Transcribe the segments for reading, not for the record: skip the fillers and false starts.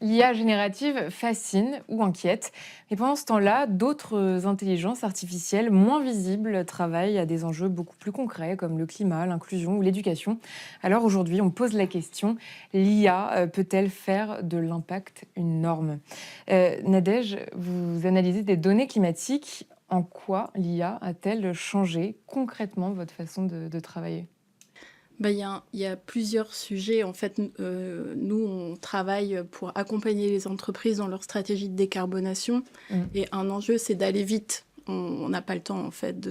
l'IA générative fascine ou inquiète. Mais pendant ce temps-là, d'autres intelligences artificielles moins visibles travaillent à des enjeux beaucoup plus concrets comme le climat, l'inclusion ou l'éducation. Alors aujourd'hui, on pose la question, l'IA peut-elle faire de l'impact une norme? Nadège, vous analysez des données climatiques. En quoi l'IA a-t-elle changé concrètement votre façon de travailler? Bah, il y a plusieurs sujets. En fait, nous, on travaille pour accompagner les entreprises dans leur stratégie de décarbonation. Mm. Et un enjeu, c'est d'aller vite. On n'a pas le temps, en fait.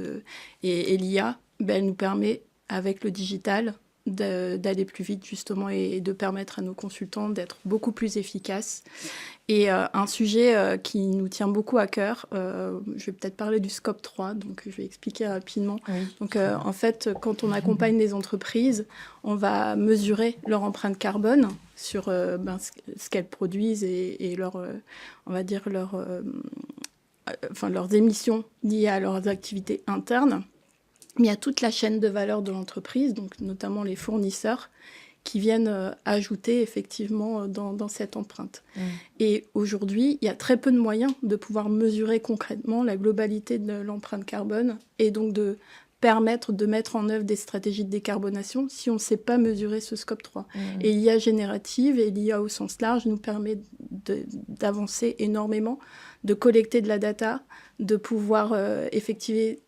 Et l'IA, ben, elle nous permet, avec le digital, d'aller plus vite, justement, et de permettre à nos consultants d'être beaucoup plus efficaces. Et un sujet qui nous tient beaucoup à cœur, je vais peut-être parler du scope 3, donc je vais expliquer rapidement. Oui, Donc très bien. en fait, quand on accompagne les entreprises, on va mesurer leur empreinte carbone sur ce qu'elles produisent et leur, on va dire leurs émissions liées à leurs activités internes. Mais il y a toute la chaîne de valeur de l'entreprise, donc notamment les fournisseurs, qui viennent ajouter effectivement dans cette empreinte. Mm. Et aujourd'hui, il y a très peu de moyens de pouvoir mesurer concrètement la globalité de l'empreinte carbone et donc de permettre de mettre en œuvre des stratégies de décarbonation si on ne sait pas mesurer ce scope 3. Mm. Et l'IA générative et l'IA au sens large nous permet d'avancer énormément, de collecter de la data, de pouvoir effectuer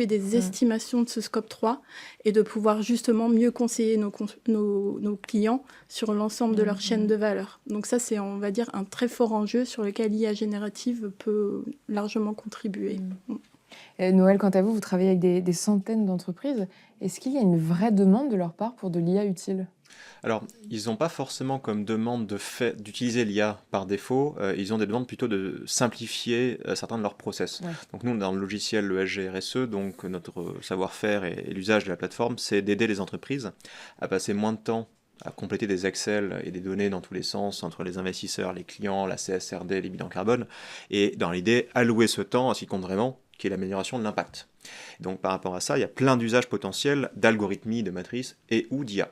des Mm. estimations de ce scope 3 et de pouvoir justement mieux conseiller nos clients sur l'ensemble de leur chaîne Mm. de valeur. Donc ça, c'est, on va dire, un très fort enjeu sur lequel l'IA générative peut largement contribuer. Mm. Noël, quant à vous, vous travaillez avec des centaines d'entreprises. Est-ce qu'il y a une vraie demande de leur part pour de l'IA utile? Alors, ils n'ont pas forcément comme demande d'utiliser l'IA par défaut, ils ont des demandes plutôt de simplifier certains de leurs process. Ouais. Donc nous, dans le logiciel, le SGRSE, donc notre savoir-faire et l'usage de la plateforme, c'est d'aider les entreprises à passer moins de temps à compléter des Excel et des données dans tous les sens entre les investisseurs, les clients, la CSRD, les bilans carbone, et dans l'idée, allouer ce temps à ce qui compte vraiment, qui est l'amélioration de l'impact. Donc par rapport à ça, il y a plein d'usages potentiels d'algorithmie, de matrices et ou d'IA.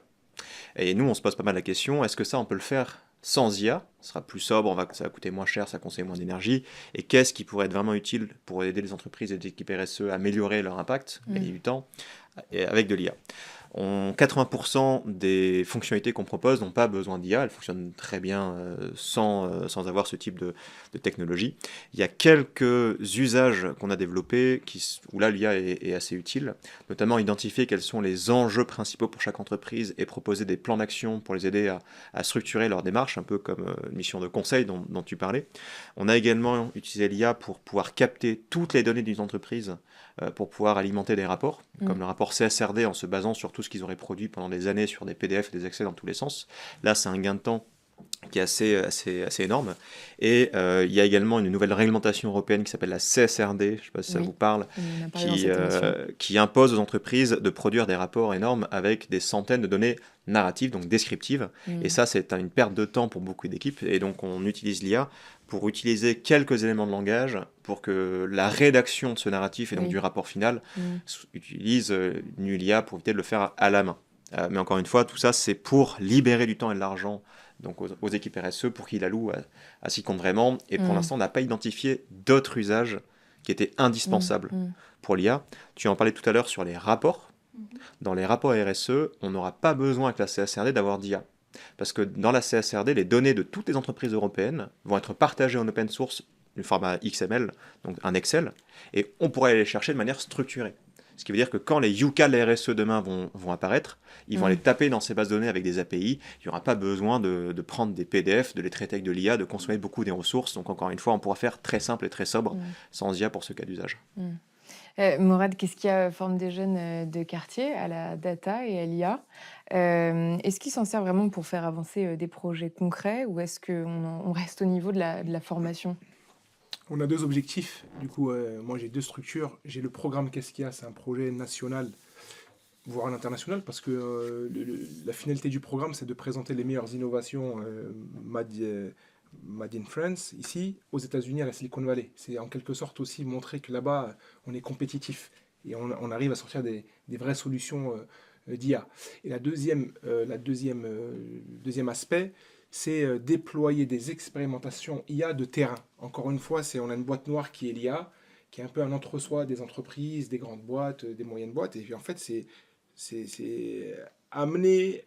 Et nous, on se pose pas mal la question, est-ce que ça, on peut le faire sans IA? Ce sera plus sobre, ça va coûter moins cher, ça consomme moins d'énergie. Et qu'est-ce qui pourrait être vraiment utile pour aider les entreprises et les équipes RSE à améliorer leur impact, gagner du temps, et avec de l'IA? 80% des fonctionnalités qu'on propose n'ont pas besoin d'IA, elles fonctionnent très bien sans avoir ce type de technologie. Il y a quelques usages qu'on a développés où là l'IA est assez utile, notamment identifier quels sont les enjeux principaux pour chaque entreprise et proposer des plans d'action pour les aider à structurer leur démarche, un peu comme une mission de conseil dont tu parlais. On a également utilisé l'IA pour pouvoir capter toutes les données d'une entreprise pour pouvoir alimenter des rapports, comme le rapport CSRD en se basant sur tout ce qu'ils auraient produit pendant des années sur des PDF et des Excel dans tous les sens. Là, c'est un gain de temps qui est assez énorme. Et il y a également une nouvelle réglementation européenne qui s'appelle la CSRD, je ne sais pas si ça Oui, vous parle, on en a parlé dans cette émission. qui impose aux entreprises de produire des rapports énormes avec des centaines de données narratives, donc descriptives. Et ça, c'est une perte de temps pour beaucoup d'équipes. Et donc, on utilise l'IA pour utiliser quelques éléments de langage pour que la rédaction de ce narratif et donc Oui. du rapport final Mm. utilise une IA pour éviter de le faire à la main. Mais encore une fois, tout ça, c'est pour libérer du temps et de l'argent donc aux équipes RSE pour qu'ils allouent à ce qui compte vraiment. Et pour Mm. l'instant, on n'a pas identifié d'autres usages qui étaient Mm. indispensables Mm. pour l'IA. Tu en parlais tout à l'heure sur les rapports. Dans les rapports RSE, on n'aura pas besoin avec la CSRD d'avoir d'IA. Parce que dans la CSRD, les données de toutes les entreprises européennes vont être partagées en open source du format XML, donc un Excel, et on pourrait aller les chercher de manière structurée. Ce qui veut dire que quand les UCA de la RSE demain vont apparaître, ils vont aller taper dans ces bases de données avec des API. Il n'y aura pas besoin de prendre des PDF, de les traiter avec de l'IA, de consommer beaucoup des ressources. Donc encore une fois, on pourra faire très simple et très sobre sans IA pour ce cas d'usage. Morad, qu'est-ce qui forme des jeunes de quartier à la data et à l'IA? Est-ce qu'ils s'en servent vraiment pour faire avancer des projets concrets ou est-ce qu'on reste au niveau de la formation? On a deux objectifs. Du coup, moi j'ai deux structures. J'ai le programme Qu'est-ce qu'il y a? C'est un projet national, voire international, parce que la finalité du programme, c'est de présenter les meilleures innovations made in France, ici, aux États-Unis, à la Silicon Valley. C'est en quelque sorte aussi montrer que là-bas, on est compétitif et on arrive à sortir des vraies solutions d'IA. Et deuxième aspect, c'est déployer des expérimentations IA de terrain. Encore une fois, on a une boîte noire qui est l'IA, qui est un peu un entre-soi des entreprises, des grandes boîtes, des moyennes boîtes. Et puis en fait, c'est amener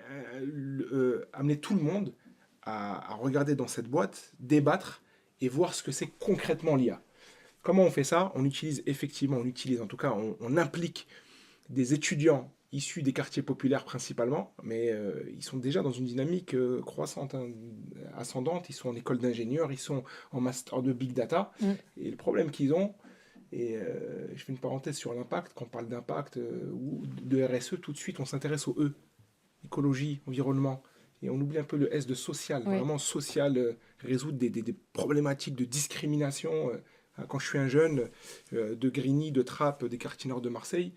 tout le monde à regarder dans cette boîte, débattre et voir ce que c'est concrètement l'IA. Comment on fait ça? On utilise en tout cas, on implique des étudiants issus des quartiers populaires principalement, mais ils sont déjà dans une dynamique croissante, hein, ascendante. Ils sont en école d'ingénieur, ils sont en master de big data. Et le problème qu'ils ont, et je fais une parenthèse sur l'impact, quand on parle d'impact ou de RSE, tout de suite on s'intéresse au E, écologie, environnement. Et on oublie un peu le S de social, Oui. vraiment social, résoudre des problématiques de discrimination. Quand je suis un jeune de Grigny, de Trappes, des quartiers nord de Marseille,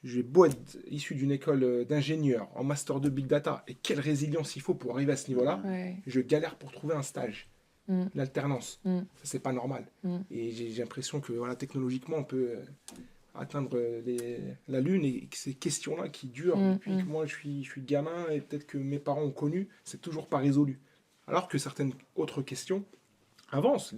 j'ai beau être issu d'une école d'ingénieur en master de big data, et quelle résilience il faut pour arriver à ce niveau-là, Ouais. je galère pour trouver un stage, l'alternance. Mm. Ça, c'est pas normal. Et j'ai l'impression que voilà, technologiquement, on peut atteindre la Lune, et que ces questions-là qui durent depuis que moi je suis gamin, et peut-être que mes parents ont connu, c'est toujours pas résolu. Alors que certaines autres questions avance.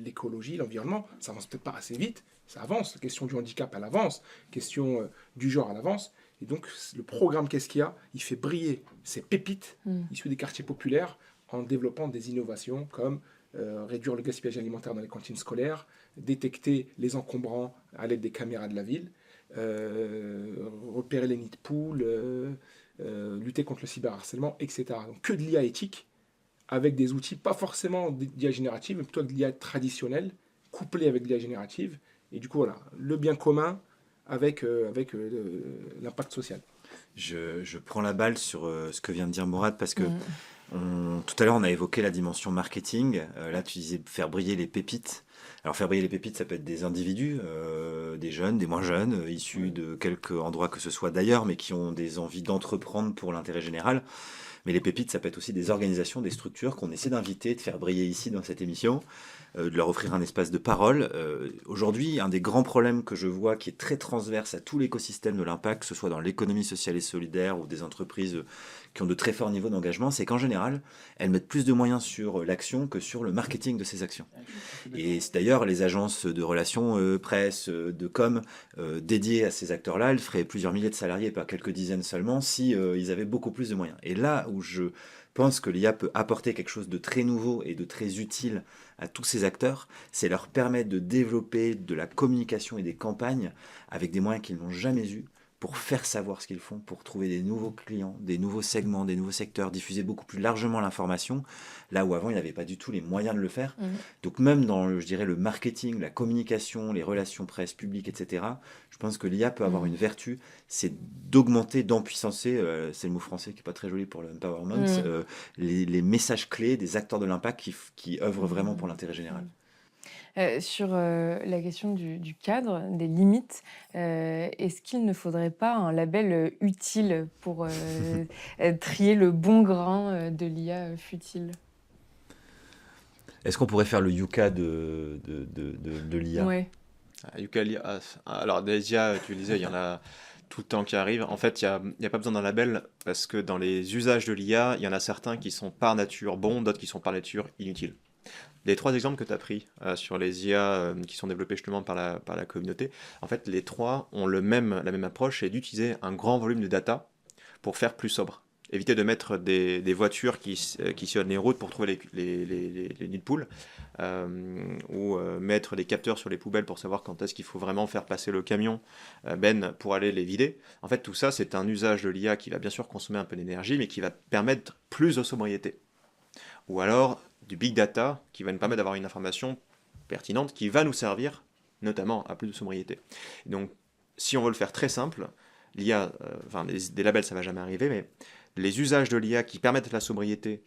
L'écologie, l'environnement, ça avance peut-être pas assez vite, ça avance. La question du handicap, elle avance. La question du genre, elle avance. Et donc, le programme Qu'est-ce qu'il y a, il fait briller ces pépites issues des quartiers populaires en développant des innovations comme réduire le gaspillage alimentaire dans les cantines scolaires, détecter les encombrants à l'aide des caméras de la ville, repérer les nids de poules, lutter contre le cyberharcèlement, etc. Donc, que de l'IA éthique, avec des outils, pas forcément d'IA générative, mais plutôt de l'IA traditionnelle, couplée avec de l'IA générative. Et du coup, voilà, le bien commun avec l'impact social. Je prends la balle sur ce que vient de dire Mourad, parce que tout à l'heure, on a évoqué la dimension marketing. Là, tu disais faire briller les pépites. Alors, faire briller les pépites, ça peut être des individus, des jeunes, des moins jeunes, issus de quelque endroit que ce soit d'ailleurs, mais qui ont des envies d'entreprendre pour l'intérêt général. Mais les pépites, ça peut être aussi des organisations, des structures qu'on essaie d'inviter, de faire briller ici dans cette émission, de leur offrir un espace de parole. Aujourd'hui, un des grands problèmes que je vois qui est très transverse à tout l'écosystème de l'impact, que ce soit dans l'économie sociale et solidaire ou des entreprises qui ont de très forts niveaux d'engagement, c'est qu'en général, elles mettent plus de moyens sur l'action que sur le marketing de ces actions. Et c'est d'ailleurs les agences de relations presse, de com, dédiées à ces acteurs-là, elles feraient plusieurs milliers de salariés, pas quelques dizaines seulement, si ils avaient beaucoup plus de moyens. Et là où je pense que l'IA peut apporter quelque chose de très nouveau et de très utile à tous ces acteurs, c'est leur permettre de développer de la communication et des campagnes avec des moyens qu'ils n'ont jamais eus, pour faire savoir ce qu'ils font, pour trouver des nouveaux clients, des nouveaux segments, des nouveaux secteurs, diffuser beaucoup plus largement l'information, là où avant, il n'y avait pas du tout les moyens de le faire. Donc même dans, je dirais, le marketing, la communication, les relations presse, publiques, etc., je pense que l'IA peut avoir une vertu, c'est d'augmenter, d'empuissancer, c'est le mot français qui n'est pas très joli pour l'empowerment, les messages clés des acteurs de l'impact qui œuvrent vraiment pour l'intérêt général. Sur la question du cadre, des limites, est-ce qu'il ne faudrait pas un label utile pour trier le bon grain de l'IA futile? Est-ce qu'on pourrait faire le Yuka de l'IA? Ouais. Yuka, alors des IA, tu le disais, il y en a tout le temps qui arrivent. En fait, il n'y a pas besoin d'un label parce que dans les usages de l'IA, il y en a certains qui sont par nature bons, d'autres qui sont par nature inutiles. Les trois exemples que tu as pris sur les IA qui sont développés justement par la communauté, en fait, les trois ont la même approche, c'est d'utiliser un grand volume de data pour faire plus sobre. Éviter de mettre des voitures qui sillonnent les routes pour trouver les nids de poules, ou mettre des capteurs sur les poubelles pour savoir quand est-ce qu'il faut vraiment faire passer le camion pour aller les vider. En fait, tout ça, c'est un usage de l'IA qui va bien sûr consommer un peu d'énergie, mais qui va permettre plus de sobriété. Ou alors du big data qui va nous permettre d'avoir une information pertinente qui va nous servir notamment à plus de sobriété. Et donc, si on veut le faire très simple, l'IA, des labels, ça ne va jamais arriver, mais les usages de l'IA qui permettent la sobriété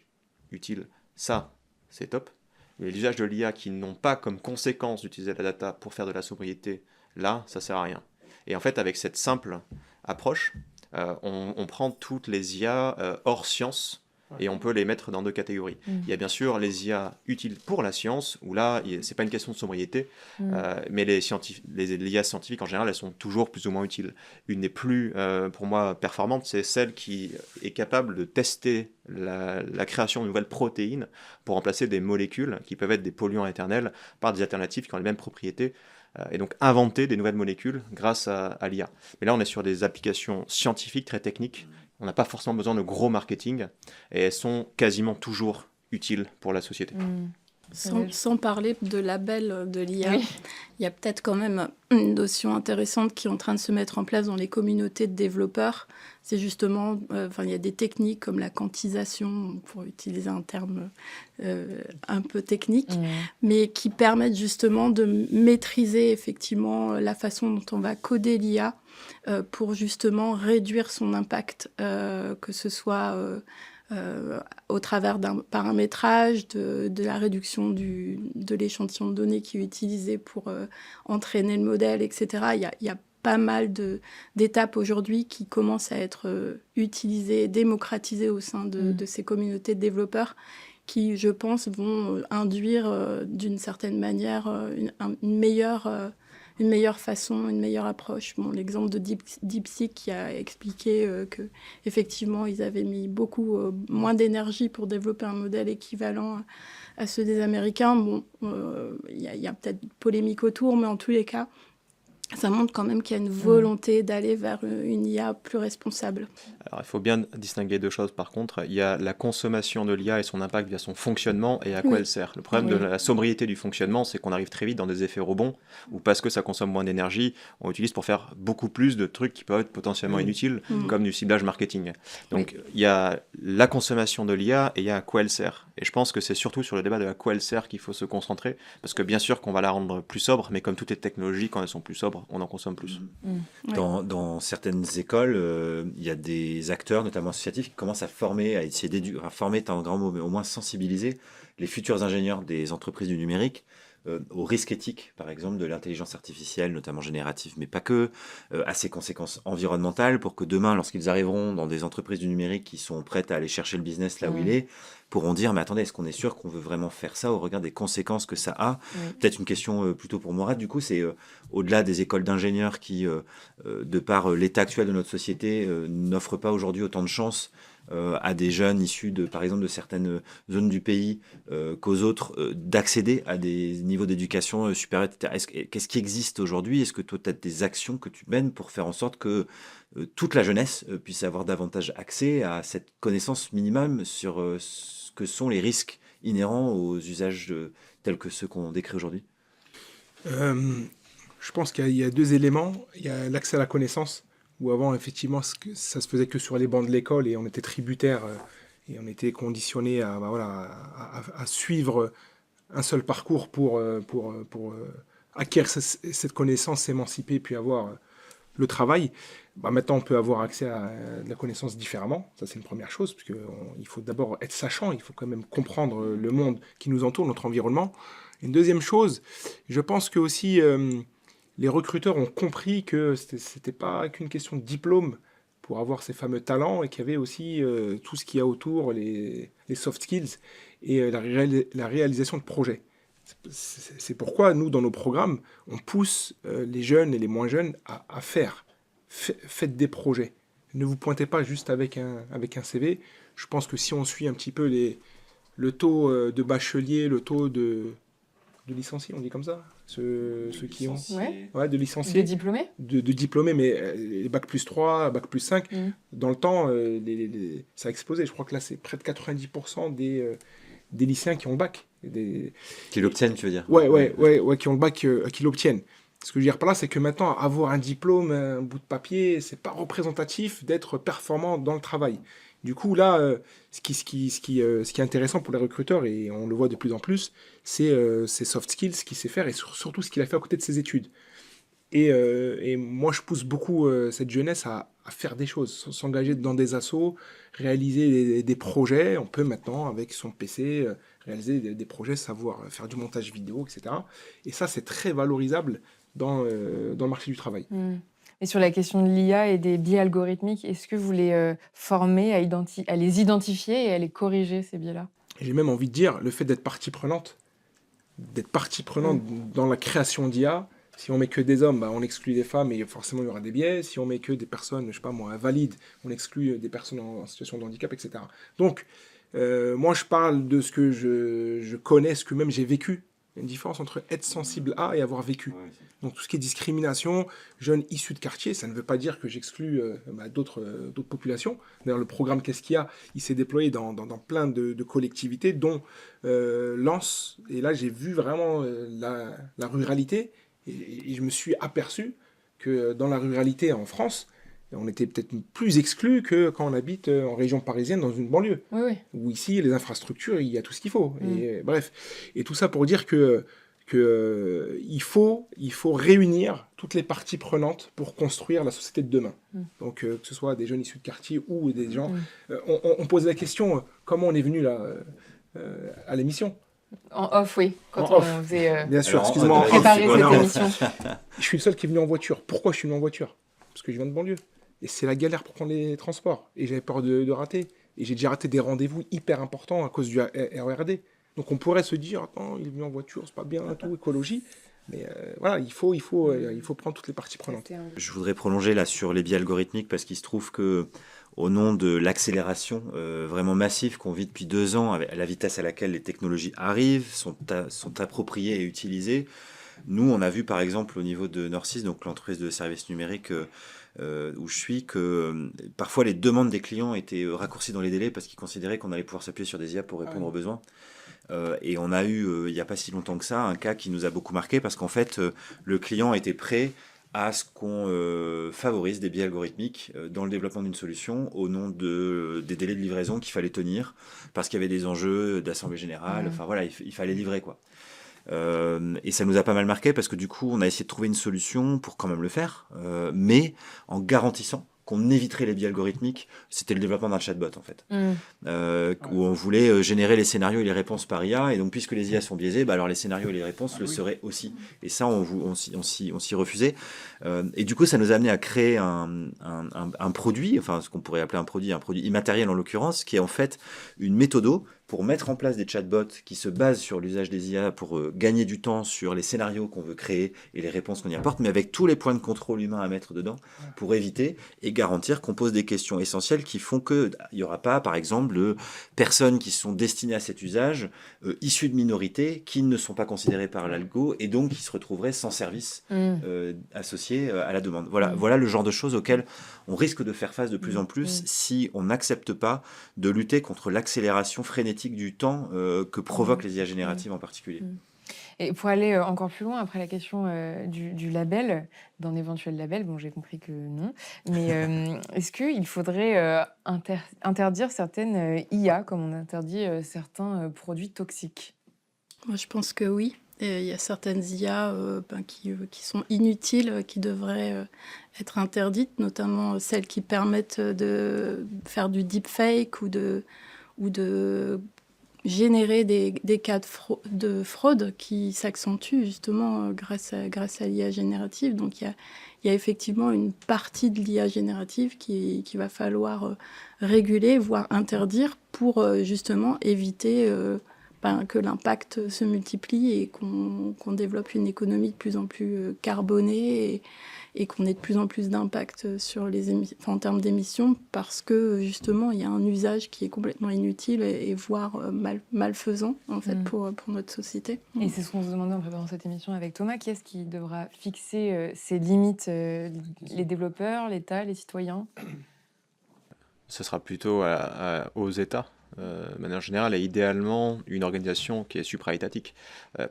utile, ça, c'est top. Mais les usages de l'IA qui n'ont pas comme conséquence d'utiliser la data pour faire de la sobriété, là, ça ne sert à rien. Et en fait, avec cette simple approche, on prend toutes les IA hors science Et on peut les mettre dans deux catégories. Il y a bien sûr les IA utiles pour la science, où là, c'est pas une question de sobriété, mais les IA scientifiques en général, elles sont toujours plus ou moins utiles. Une des plus, pour moi, performantes, c'est celle qui est capable de tester la création de nouvelles protéines pour remplacer des molécules qui peuvent être des polluants éternels par des alternatives qui ont les mêmes propriétés. Et donc inventer des nouvelles molécules grâce à l'IA. Mais là, on est sur des applications scientifiques très techniques. On n'a pas forcément besoin de gros marketing et elles sont quasiment toujours utiles pour la société. Sans parler de label de l'IA, il y a peut-être quand même une notion intéressante qui est en train de se mettre en place dans les communautés de développeurs. C'est justement, il y a des techniques comme la quantisation, pour utiliser un terme un peu technique, mais qui permettent justement de maîtriser effectivement la façon dont on va coder l'IA pour justement réduire son impact, que ce soit au travers d'un paramétrage, de la réduction de l'échantillon de données qui est utilisé pour entraîner le modèle, etc. Il y a pas mal d'étapes aujourd'hui qui commencent à être utilisées, démocratisées au sein de ces communautés de développeurs qui, je pense, vont induire d'une certaine manière une meilleure façon, une meilleure approche. Bon, l'exemple de DeepSeek qui a expliqué qu'effectivement, ils avaient mis beaucoup moins d'énergie pour développer un modèle équivalent à ceux des Américains. Bon, y a peut-être polémique autour, mais en tous les cas, ça montre quand même qu'il y a une volonté d'aller vers une IA plus responsable. Alors, il faut bien distinguer deux choses par contre. Il y a la consommation de l'IA et son impact via son fonctionnement et à quoi elle sert. Le problème de la sobriété du fonctionnement, c'est qu'on arrive très vite dans des effets rebonds où parce que ça consomme moins d'énergie, on utilise pour faire beaucoup plus de trucs qui peuvent être potentiellement inutiles, comme du ciblage marketing. Donc, il y a la consommation de l'IA et il y a à quoi elle sert. Et je pense que c'est surtout sur le débat de à quoi elle sert qu'il faut se concentrer, parce que bien sûr qu'on va la rendre plus sobre, mais comme toutes les technologies, quand elles sont plus sobres, on en consomme plus. Dans certaines écoles, il y a des acteurs, notamment associatifs, qui commencent à former, à essayer d'éduquer, former est un grand mot, mais au moins sensibiliser les futurs ingénieurs des entreprises du numérique au risque éthique, par exemple, de l'intelligence artificielle, notamment générative, mais pas que, à ses conséquences environnementales, pour que demain, lorsqu'ils arriveront dans des entreprises du numérique qui sont prêtes à aller chercher le business là où il est, pourront dire, mais attendez, est-ce qu'on est sûr qu'on veut vraiment faire ça au regard des conséquences que ça a ? Peut-être une question plutôt pour Morad, du coup, c'est au-delà des écoles d'ingénieurs qui, de par l'état actuel de notre société, n'offrent pas aujourd'hui autant de chances à des jeunes issus par exemple de certaines zones du pays qu'aux autres d'accéder à des niveaux d'éducation supérieurs, etc. Qu'est-ce qui existe aujourd'hui ? Est-ce que toi, tu as des actions que tu mènes pour faire en sorte que toute la jeunesse puisse avoir davantage accès à cette connaissance minimum sur ce que sont les risques inhérents aux usages tels que ceux qu'on décrit aujourd'hui ? Je pense qu'il y a deux éléments. Il y a l'accès à la connaissance, où avant, effectivement, ça se faisait que sur les bancs de l'école et on était tributaire et on était conditionné à suivre un seul parcours pour acquérir cette connaissance, s'émanciper, puis avoir le travail. Maintenant, on peut avoir accès à de la connaissance différemment. Ça, c'est une première chose, parce qu'il faut d'abord être sachant, il faut quand même comprendre le monde qui nous entoure, notre environnement. Une deuxième chose, je pense que aussi les recruteurs ont compris que c'était pas qu'une question de diplôme pour avoir ces fameux talents et qu'il y avait aussi tout ce qu'il y a autour, les soft skills et la réalisation de projets. C'est pourquoi nous, dans nos programmes, on pousse les jeunes et les moins jeunes à faire. Faites des projets. Ne vous pointez pas juste avec un CV. Je pense que si on suit un petit peu le taux de bacheliers, le taux de licenciés, on dit comme ça, ceux qui ont de licenciés, de diplômés, de diplômés, mais les bac plus 3, bac plus 5, dans le temps, ça a explosé. Je crois que là, c'est près de 90% des lycéens qui ont le bac. Qui l'obtiennent, tu veux dire ? Ouais, qui ont le bac, qui l'obtiennent. Ce que je veux dire par là, c'est que maintenant, avoir un diplôme, un bout de papier, c'est pas représentatif d'être performant dans le travail. Du coup, là, ce qui est intéressant pour les recruteurs, et on le voit de plus en plus, c'est ces soft skills, ce qu'il sait faire, et surtout ce qu'il a fait à côté de ses études. Et moi, je pousse beaucoup cette jeunesse à faire des choses, s'engager dans des assos, réaliser des projets. On peut maintenant, avec son PC, réaliser des projets, savoir faire du montage vidéo, etc. Et ça, c'est très valorisable dans le marché du travail. Mais Et sur la question de l'IA et des biais algorithmiques, est-ce que vous les formez à les identifier et à les corriger, ces biais-là? Et j'ai même envie de dire, le fait d'être partie prenante dans la création d'IA, si on met que des hommes, bah, on exclut des femmes et forcément il y aura des biais. Si on met que des personnes, je sais pas moi, invalides, on exclut des personnes en situation de handicap, etc. Donc, moi je parle de ce que je connais, ce que même j'ai vécu. Il y a une différence entre être sensible à et avoir vécu. Ouais, Donc tout ce qui est discrimination, jeunes issus de quartier, ça ne veut pas dire que j'exclus d'autres populations. D'ailleurs, le programme Qu'est-ce qu'il y a, il s'est déployé dans plein de collectivités, dont Lens. Et là, j'ai vu vraiment la ruralité. Et je me suis aperçu que dans la ruralité en France, on était peut-être plus exclus que quand on habite en région parisienne dans une banlieue. Oui, oui. Où ici, les infrastructures, il y a tout ce qu'il faut. Mm. Et bref. Et tout ça pour dire que il faut réunir toutes les parties prenantes pour construire la société de demain. Donc, que ce soit des jeunes issus de quartier ou des gens... on posait la question, comment on est venu là, à l'émission? En off, oui, quand En off. on faisait Bien sûr, Alors, excuse-moi. on en a off. préparer Non, cette émission. je suis le seul qui est venu en voiture. Pourquoi je suis venu en voiture? Parce que je viens de banlieue. Et c'est la galère pour prendre les transports. Et j'avais peur de rater. Et j'ai déjà raté des rendez-vous hyper importants à cause du RERD. Donc on pourrait se dire, attends, il est venu en voiture, c'est pas bien, tout, écologie. Mais voilà, il faut prendre toutes les parties prenantes. Je voudrais prolonger là sur les biais algorithmiques parce qu'il se trouve que au nom de l'accélération vraiment massive qu'on vit depuis 2 ans, avec la vitesse à laquelle les technologies arrivent, sont appropriées et utilisées, nous on a vu par exemple au niveau de Norcis, donc l'entreprise de services numériques où je suis, que parfois les demandes des clients étaient raccourcies dans les délais parce qu'ils considéraient qu'on allait pouvoir s'appuyer sur des IA pour répondre aux besoins. Et on a eu, il n'y a pas si longtemps que ça, un cas qui nous a beaucoup marqué parce qu'en fait, le client était prêt à ce qu'on favorise des biais algorithmiques dans le développement d'une solution au nom des délais de livraison qu'il fallait tenir parce qu'il y avait des enjeux d'assemblée générale. Enfin voilà, il fallait livrer quoi. Et ça nous a pas mal marqué parce que du coup, on a essayé de trouver une solution pour quand même le faire, mais en garantissant qu'on éviterait les biais algorithmiques. C'était le développement d'un chatbot en fait, où on voulait générer les scénarios et les réponses par IA, et donc puisque les IA sont biaisés, bah alors les scénarios et les réponses le seraient aussi. Et ça, on s'y refusait. Et du coup, ça nous a amené à créer un produit, enfin ce qu'on pourrait appeler un produit immatériel en l'occurrence, qui est en fait une méthode pour mettre en place des chatbots qui se basent sur l'usage des IA pour gagner du temps sur les scénarios qu'on veut créer et les réponses qu'on y apporte, mais avec tous les points de contrôle humains à mettre dedans pour éviter et garantir qu'on pose des questions essentielles qui font qu'il n'y aura pas, par exemple, de personnes qui sont destinées à cet usage, issues de minorités, qui ne sont pas considérées par l'algo et donc qui se retrouveraient sans service associé à la demande. Voilà le genre de choses auxquelles on risque de faire face de plus en plus si on n'accepte pas de lutter contre l'accélération frénétique du temps que provoquent les IA génératives en particulier. Et pour aller encore plus loin, après la question du label, d'un éventuel label, bon, j'ai compris que non, mais est-ce qu'il faudrait interdire certaines IA, comme on interdit certains produits toxiques? Moi, je pense que oui. Et il y a certaines IA qui sont inutiles, qui devraient être interdites, notamment celles qui permettent de faire du deepfake ou de générer des cas de fraude qui s'accentuent justement grâce à l'IA générative. Donc il y a effectivement une partie de l'IA générative qui va falloir réguler, voire interdire pour justement éviter que l'impact se multiplie et qu'on développe une économie de plus en plus carbonée et qu'on ait de plus en plus d'impact sur en termes d'émissions parce que justement il y a un usage qui est complètement inutile et voire malfaisant en fait pour notre société. Et c'est ce qu'on se demandait en préparant cette émission avec Thomas. Qui est-ce qui devra fixer ces limites? Les développeurs, l'État, les citoyens? Ce sera plutôt aux États. De manière générale, et idéalement une organisation qui est supra-étatique.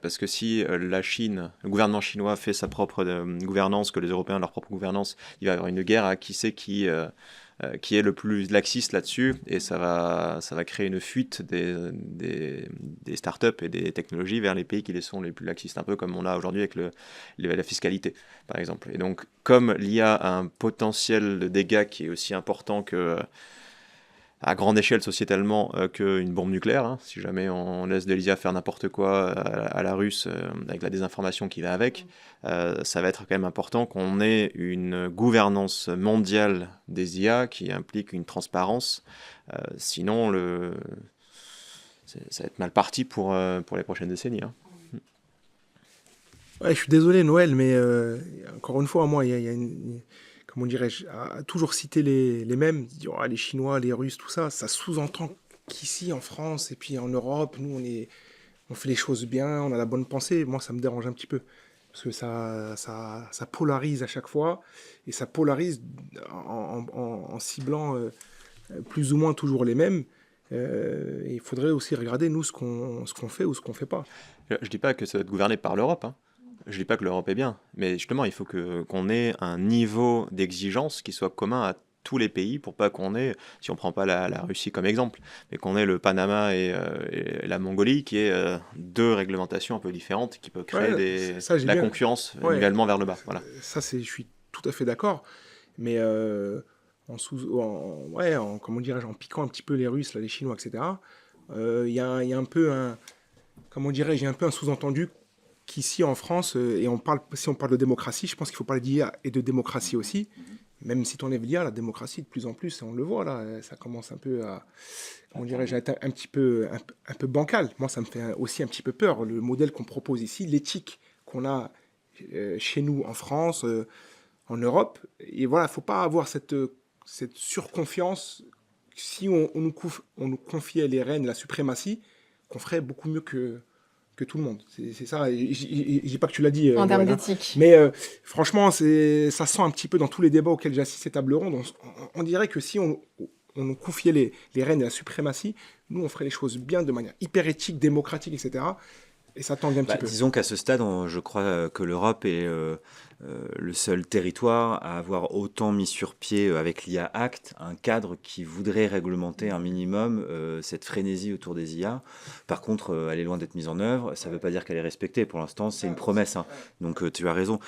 Parce que si la Chine, le gouvernement chinois fait sa propre gouvernance, que les Européens leur propre gouvernance, il va y avoir une guerre à qui c'est qui est le plus laxiste là-dessus, et ça va créer une fuite des startups et des technologies vers les pays qui les sont les plus laxistes, un peu comme on a aujourd'hui avec la fiscalité, par exemple. Et donc, comme l'IA a un potentiel de dégâts qui est aussi important que à grande échelle sociétalement qu'une bombe nucléaire. Hein. Si jamais on laisse l'IA faire n'importe quoi à la russe avec la désinformation qui va avec, ça va être quand même important qu'on ait une gouvernance mondiale des IA qui implique une transparence. Sinon, ça va être mal parti pour les prochaines décennies. Hein. Ouais, je suis désolé, Noël, mais encore une fois, moi, il y a comment dirais-je, à toujours citer les mêmes, dire ah, les Chinois, les Russes, tout ça, ça sous-entend qu'ici, en France et puis en Europe, nous, on fait les choses bien, on a la bonne pensée. Moi, ça me dérange un petit peu. Parce que ça polarise à chaque fois, et ça polarise en ciblant plus ou moins toujours les mêmes. Et il faudrait aussi regarder, nous, ce qu'on fait ou ce qu'on fait pas. Je dis pas que ça doit être gouverné par l'Europe, hein. Je dis pas que l'Europe est bien, mais justement, il faut qu'on ait un niveau d'exigence qui soit commun à tous les pays pour pas qu'on ait, si on prend pas la Russie comme exemple, mais qu'on ait le Panama et la Mongolie qui est deux réglementations un peu différentes qui peuvent créer Ouais, ça, j'ai la bien. concurrence Ouais, nivellement vers le bas. Voilà. ça, je suis tout à fait d'accord. Mais comment dirais-je, en piquant un petit peu les Russes, là, les Chinois, etc., il y a un peu comment dirais-je, il y a un peu un sous-entendu qu'ici en France, si on parle de démocratie, je pense qu'il faut parler d'IA et de démocratie aussi. Même si tu enlèves l'IA, la démocratie, de plus en plus, on le voit là, ça commence un peu à, comment dirais-je, à être un peu bancal. Moi, ça me fait aussi un petit peu peur. Le modèle qu'on propose ici, l'éthique qu'on a chez nous en France, en Europe. Et voilà, il ne faut pas avoir cette surconfiance. Si on nous confiait les rênes, la suprématie, qu'on ferait beaucoup mieux que tout le monde. C'est ça. Et je dis pas que tu l'as dit, En termes Noël, hein. d'éthique. Mais franchement, ça sent un petit peu dans tous les débats auxquels j'assiste ces tables rondes. On dirait que si on nous confiait les rênes et la suprématie, nous, on ferait les choses bien de manière hyper éthique, démocratique, etc. Et ça tangue un petit peu. Disons qu'à ce stade, je crois que l'Europe est le seul territoire à avoir autant mis sur pied avec l'IA Act un cadre qui voudrait réglementer un minimum cette frénésie autour des IA. Par contre, elle est loin d'être mise en œuvre. Ça ne veut pas dire qu'elle est respectée. Pour l'instant, c'est une promesse, hein. Donc tu as raison.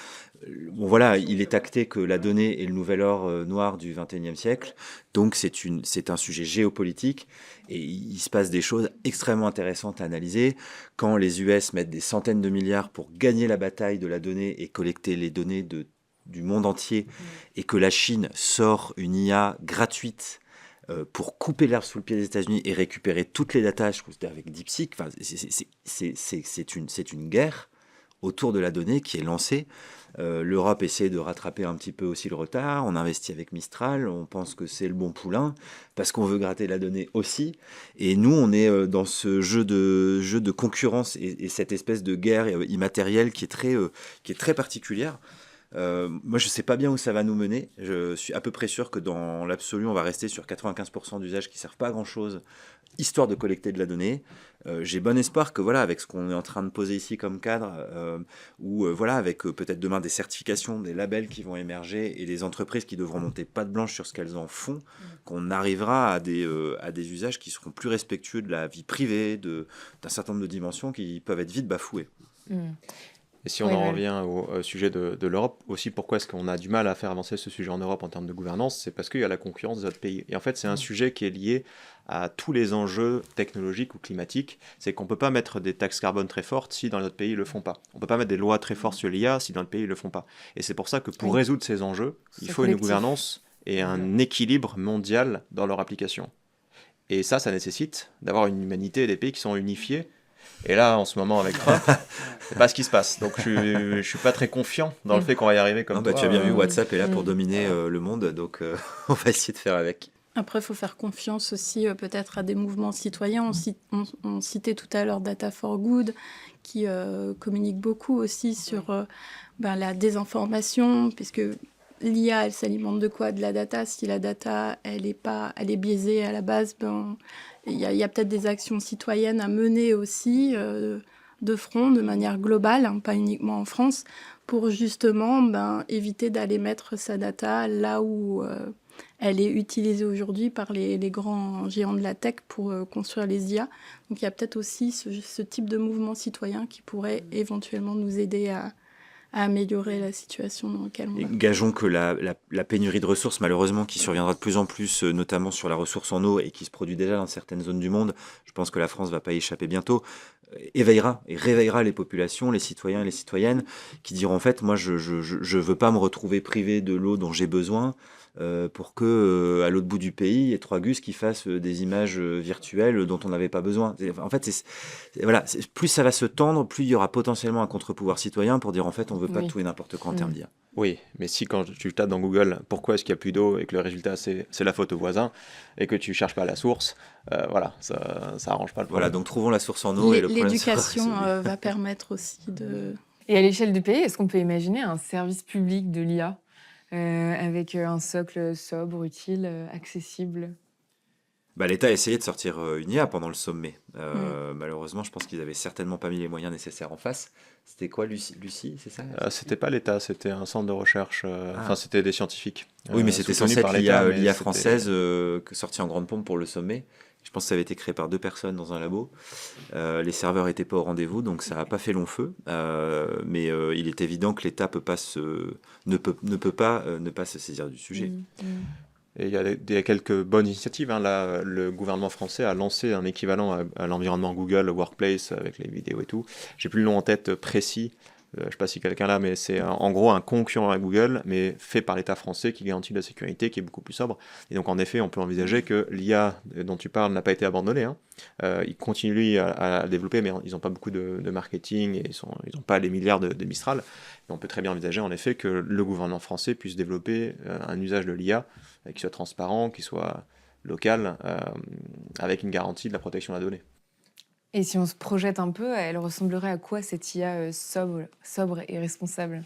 Bon voilà, il est acté que la donnée est le nouvel or noir du XXIe siècle. Donc c'est un sujet géopolitique et il se passe des choses extrêmement intéressantes à analyser. Quand les US mettent des centaines de milliards pour gagner la bataille de la donnée et collecter les données du monde entier, et que la Chine sort une IA gratuite pour couper l'herbe sous le pied des États-Unis et récupérer toutes les datas, je trouve, avec DeepSeek, enfin, c'est une guerre autour de la donnée qui est lancée. L'Europe essaie de rattraper un petit peu aussi le retard. On investit avec Mistral, on pense que c'est le bon poulain parce qu'on veut gratter la donnée aussi. Et nous, on est dans ce jeu de concurrence et cette espèce de guerre immatérielle qui est très particulière. Moi, je ne sais pas bien où ça va nous mener. Je suis à peu près sûr que dans l'absolu, on va rester sur 95% d'usages qui ne servent pas à grand-chose, histoire de collecter de la donnée. J'ai bon espoir que, voilà, avec ce qu'on est en train de poser ici comme cadre, ou voilà, avec peut-être demain des certifications, des labels qui vont émerger et des entreprises qui devront monter patte blanche sur ce qu'elles en font, qu'on arrivera à des usages qui seront plus respectueux de la vie privée, d'un certain nombre de dimensions qui peuvent être vite bafouées. Et si on en revient au sujet de l'Europe, aussi pourquoi est-ce qu'on a du mal à faire avancer ce sujet en Europe en termes de gouvernance, c'est parce qu'il y a la concurrence des autres pays. Et en fait, c'est un sujet qui est lié à tous les enjeux technologiques ou climatiques. C'est qu'on ne peut pas mettre des taxes carbone très fortes si dans les autres pays ils ne le font pas. On ne peut pas mettre des lois très fortes sur l'IA si dans le pays ils ne le font pas. Et c'est pour ça que pour résoudre ces enjeux, il faut une gouvernance et un équilibre mondial dans leur application. Et ça nécessite d'avoir une humanité et des pays qui sont unifiés. Et là, en ce moment, avec Trump, c'est pas ce qui se passe. Donc, je suis pas très confiant dans le fait qu'on va y arriver comme ça. Tu as bien vu, WhatsApp est là pour dominer le monde, donc on va essayer de faire avec. Après, il faut faire confiance aussi peut-être à des mouvements citoyens. On citait tout à l'heure Data for Good, qui communique beaucoup aussi sur la désinformation, puisque l'IA, elle s'alimente de quoi? De la data. Si la data, elle est biaisée à la base, il y a peut-être des actions citoyennes à mener aussi de front, de manière globale, hein, pas uniquement en France, pour justement éviter d'aller mettre sa data là où elle est utilisée aujourd'hui par les grands géants de la tech pour construire les IA. Donc il y a peut-être aussi ce type de mouvement citoyen qui pourrait éventuellement nous aider à améliorer la situation dans laquelle on Et va. gageons que la pénurie de ressources, malheureusement, qui surviendra de plus en plus, notamment sur la ressource en eau et qui se produit déjà dans certaines zones du monde, je pense que la France ne va pas y échapper bientôt, éveillera et réveillera les populations, les citoyens et les citoyennes qui diront en fait, moi je veux pas me retrouver privé de l'eau dont j'ai besoin pour que à l'autre bout du pays, il y ait 3 gus qui fassent des images virtuelles dont on n'avait pas besoin. En fait, voilà, plus ça va se tendre, plus il y aura potentiellement un contre-pouvoir citoyen pour dire en fait, on veut pas Oui. tout et n'importe quoi en termes d'IA. Oui, mais si quand tu tapes dans Google pourquoi est-ce qu'il n'y a plus d'eau et que le résultat c'est la faute au voisin et que tu cherches pas la source, voilà, ça arrange pas le Voilà, problème. donc trouvons la source en eau et le problème sera L'éducation résolu. va permettre aussi de... Et à l'échelle du pays, est-ce qu'on peut imaginer un service public de l'IA avec un socle sobre, utile, accessible? Bah, l'État a essayé de sortir une IA pendant le sommet. Malheureusement, je pense qu'ils avaient certainement pas mis les moyens nécessaires en face. C'était quoi, Lucie, c'est ça? C'était pas l'État, c'était un centre de recherche, enfin c'était des scientifiques. Oui, mais c'était soutenus censé par être l'État, mais l'IA c'était- française sortie en grande pompe pour le sommet. Je pense que ça avait été créé par 2 personnes dans un labo. Les serveurs n'étaient pas au rendez-vous, donc ça n'a pas fait long feu. Mais il est évident que l'État ne peut pas ne pas se saisir du sujet. Et il y a quelques bonnes initiatives, hein. Là, le gouvernement français a lancé un équivalent à l'environnement Google Workplace avec les vidéos et tout. J'ai plus le nom en tête précis. Je ne sais pas si quelqu'un l'a, mais c'est en gros un concurrent à Google, mais fait par l'État français qui garantit la sécurité, qui est beaucoup plus sobre. Et donc en effet, on peut envisager que l'IA dont tu parles n'a pas été abandonnée, hein. Ils continuent à développer, mais ils n'ont pas beaucoup de marketing et ils n'ont pas les milliards de Mistral. Et on peut très bien envisager en effet que le gouvernement français puisse développer un usage de l'IA qui soit transparent, qui soit local, avec une garantie de la protection de la donnée. Et si on se projette un peu, elle ressemblerait à quoi cette IA sobre et responsable?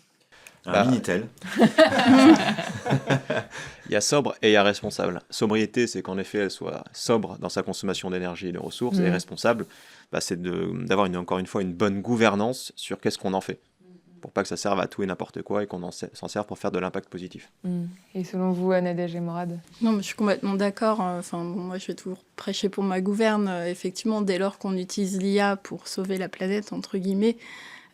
Un Bah, Minitel. Il y a sobre et il y a responsable. Sobriété, c'est qu'en effet, elle soit sobre dans sa consommation d'énergie et de ressources, et responsable, c'est d'avoir encore une fois une bonne gouvernance sur qu'est-ce qu'on en fait, pour pas que ça serve à tout et n'importe quoi et qu'on s'en serve pour faire de l'impact positif. Et selon vous, Nadège et Morad? Non, mais je suis complètement d'accord. Enfin, bon, moi, je vais toujours prêcher pour ma gouverne. Effectivement, dès lors qu'on utilise l'IA pour sauver la planète, entre guillemets,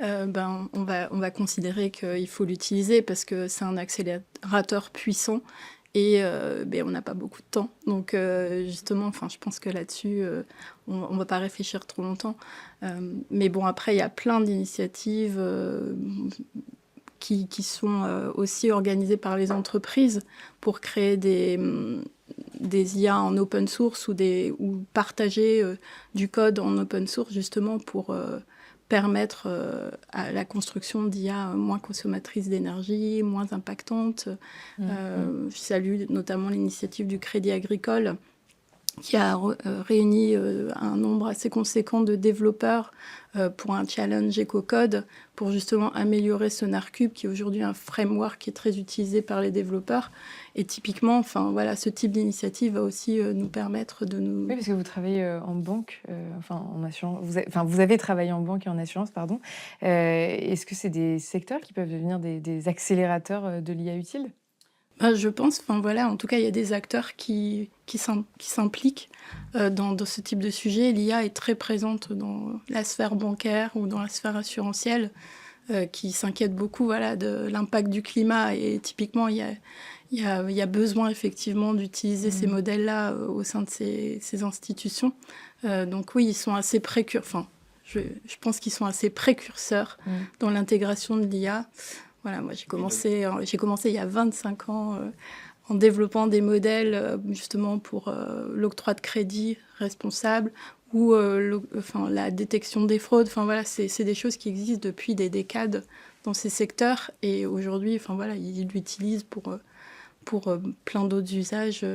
on va considérer qu'il faut l'utiliser parce que c'est un accélérateur puissant et on n'a pas beaucoup de temps. Donc, justement, enfin, je pense que là-dessus, on ne va pas réfléchir trop longtemps. Mais bon, après, il y a plein d'initiatives qui sont aussi organisées par les entreprises pour créer des IA en open source ou partager du code en open source, justement, pour permettre à la construction d'IA moins consommatrices d'énergie, moins impactantes. Je salue notamment l'initiative du Crédit Agricole qui a réuni un nombre assez conséquent de développeurs pour un challenge EcoCode pour justement améliorer SonarCube, qui est aujourd'hui un framework qui est très utilisé par les développeurs. Et typiquement, ce type d'initiative va aussi nous permettre de nous... Oui, parce que vous travaillez en banque, en assurance. Vous avez travaillé en banque et en assurance, pardon. Est-ce que c'est des secteurs qui peuvent devenir des accélérateurs de l'IA utile? Je pense, en tout cas, il y a des acteurs qui s'impliquent dans ce type de sujet. L'IA est très présente dans la sphère bancaire ou dans la sphère assurantielle, qui s'inquiètent beaucoup de l'impact du climat. Et typiquement, il y a besoin effectivement d'utiliser ces modèles-là au sein de ces institutions. Donc oui, ils sont assez précurseurs. Je pense qu'ils sont assez précurseurs dans l'intégration de l'IA. Voilà, moi j'ai commencé il y a 25 ans en développant des modèles justement pour l'octroi de crédit responsable ou la détection des fraudes. C'est des choses qui existent depuis des décades dans ces secteurs et aujourd'hui, ils l'utilisent pour plein d'autres usages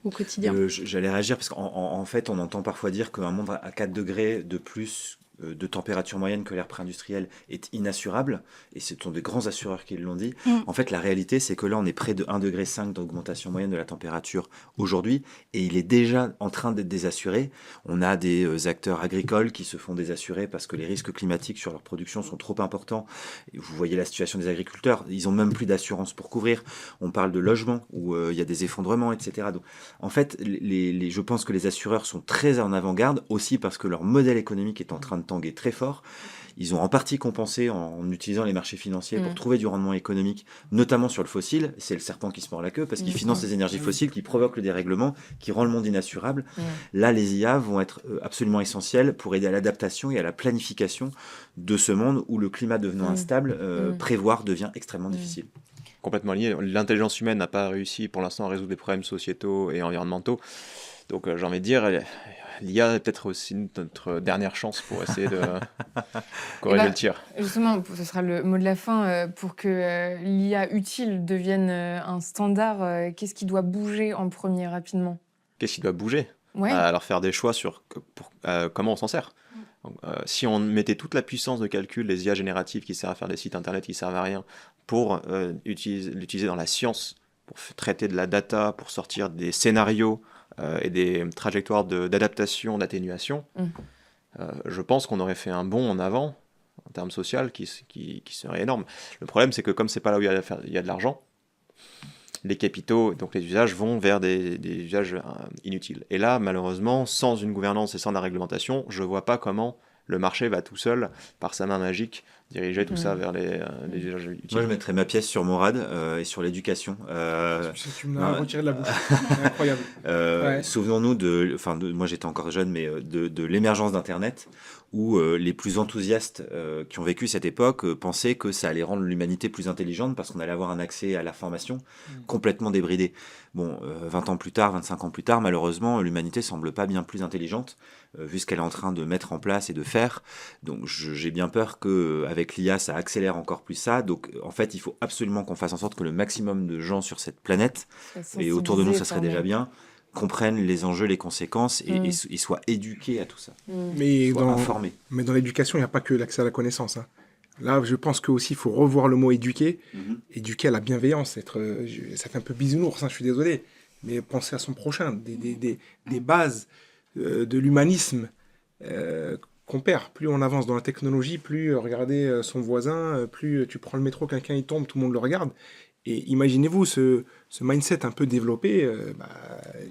au quotidien. J'allais réagir parce qu'en fait, on entend parfois dire qu'un monde à 4 degrés de plus de température moyenne que l'air pré-industriel est inassurable, et ce sont des grands assureurs qui l'ont dit. En fait, la réalité, c'est que là, on est près de 1,5 degré d'augmentation moyenne de la température aujourd'hui, et il est déjà en train d'être désassuré. On a des acteurs agricoles qui se font désassurer parce que les risques climatiques sur leur production sont trop importants. Et vous voyez la situation des agriculteurs, ils n'ont même plus d'assurance pour couvrir. On parle de logement, où il y a des effondrements, etc. Donc, en fait, je pense que les assureurs sont très en avant-garde, aussi parce que leur modèle économique est en train de tanguer très fort. Ils ont en partie compensé en utilisant les marchés financiers pour trouver du rendement économique, notamment sur le fossile. C'est le serpent qui se mord la queue parce qu'ils financent les énergies fossiles qui provoquent le dérèglement, qui rend le monde inassurable. Là, les IA vont être absolument essentielles pour aider à l'adaptation et à la planification de ce monde où le climat devenant instable, prévoir devient extrêmement difficile. Complètement lié. L'intelligence humaine n'a pas réussi pour l'instant à résoudre des problèmes sociétaux et environnementaux. Donc j'ai envie de dire, l'IA est peut-être aussi notre dernière chance pour essayer de corriger le tir. Justement, ce sera le mot de la fin. Pour que l'IA utile devienne un standard, qu'est-ce qui doit bouger en premier rapidement? Qu'est-ce qui doit bouger? Ouais. Alors faire des choix sur comment on s'en sert. Donc, si on mettait toute la puissance de calcul des IA génératives qui servent à faire des sites internet qui servent à rien pour l'utiliser dans la science, pour traiter de la data, pour sortir des scénarios et des trajectoires d'adaptation, d'atténuation, je pense qu'on aurait fait un bond en avant en termes social qui serait énorme. Le problème, c'est que comme c'est pas là où il y a de l'argent, les capitaux, donc les usages, vont vers des usages inutiles. Et là, malheureusement, sans une gouvernance et sans la réglementation, je vois pas comment le marché va tout seul, par sa main magique, diriger tout ça vers les usages utiles. Moi, je mettrais ma pièce sur Morad et sur l'éducation. Tu me l'as retiré de la bouche. Incroyable. Souvenons-nous moi j'étais encore jeune, mais de l'émergence d'Internet, où les plus enthousiastes qui ont vécu cette époque pensaient que ça allait rendre l'humanité plus intelligente parce qu'on allait avoir un accès à l'information complètement débridé. Bon, 20 ans plus tard, 25 ans plus tard, malheureusement, l'humanité semble pas bien plus intelligente vu ce qu'elle est en train de mettre en place et de faire. Donc j'ai bien peur qu'avec l'IA, ça accélère encore plus ça. Donc en fait, il faut absolument qu'on fasse en sorte que le maximum de gens sur cette planète, et autour de nous, ça serait déjà bien, comprennent les enjeux, les conséquences et soient éduqués à tout ça. Mais informés. Mais dans l'éducation, il n'y a pas que l'accès à la connaissance. Là, je pense qu'aussi, il faut revoir le mot éduquer. Éduquer à la bienveillance. Ça fait un peu bisounours, je suis désolé. Mais penser à son prochain. Des bases de l'humanisme qu'on perd. Plus on avance dans la technologie, plus regarder son voisin, plus tu prends le métro, quelqu'un il tombe, tout le monde le regarde. Et imaginez-vous ce mindset un peu développé.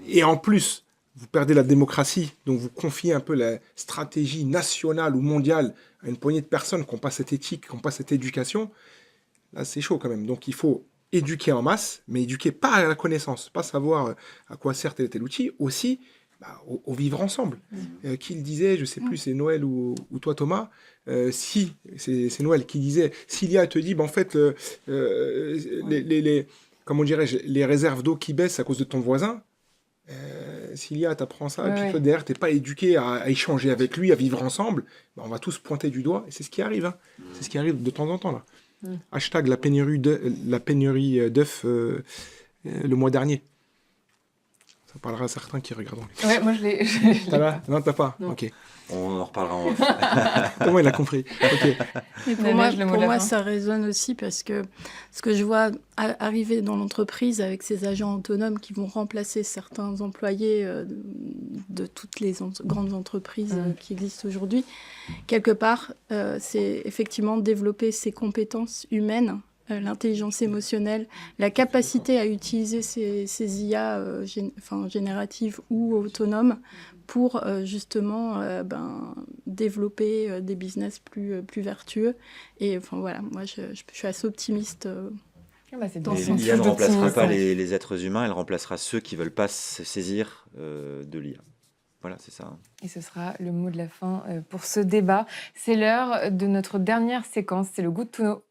Et en plus, vous perdez la démocratie, donc vous confiez un peu la stratégie nationale ou mondiale à une poignée de personnes qui n'ont pas cette éthique, qui n'ont pas cette éducation. Là, c'est chaud quand même. Donc il faut éduquer en masse, mais éduquer pas à la connaissance, pas savoir à quoi sert tel et tel outil, aussi au vivre ensemble. Qui le disait, je sais plus, c'est Noël ou toi Thomas, c'est Noël qui disait, si l'IA te dit, en fait, comment dirais-je, les réserves d'eau qui baissent à cause de ton voisin, si l'IA t'apprend ça, et puis toi derrière, t'es pas éduqué à échanger avec lui, à vivre ensemble, on va tous pointer du doigt, et c'est ce qui arrive. C'est ce qui arrive de temps en temps, là. Hashtag la pénurie d'œufs le mois dernier. Ça parlera à certains qui regarderont. Ouais, moi je l'ai. T'as là? Non, t'as pas. Non. Ok. On en reparlera en off. Comment il a compris? Ok. Mais pour moi, ça résonne aussi parce que ce que je vois arriver dans l'entreprise avec ces agents autonomes qui vont remplacer certains employés de toutes les grandes entreprises qui existent aujourd'hui, quelque part, c'est effectivement développer ces compétences humaines, l'intelligence émotionnelle, la capacité à utiliser ces IA génératives ou autonomes pour justement développer des business plus vertueux. Et enfin voilà, moi je suis assez optimiste. L'IA ne remplacera pas les êtres humains, elle remplacera ceux qui ne veulent pas se saisir de l'IA. Voilà, c'est ça. Et ce sera le mot de la fin pour ce débat. C'est l'heure de notre dernière séquence, c'est le Good to Know.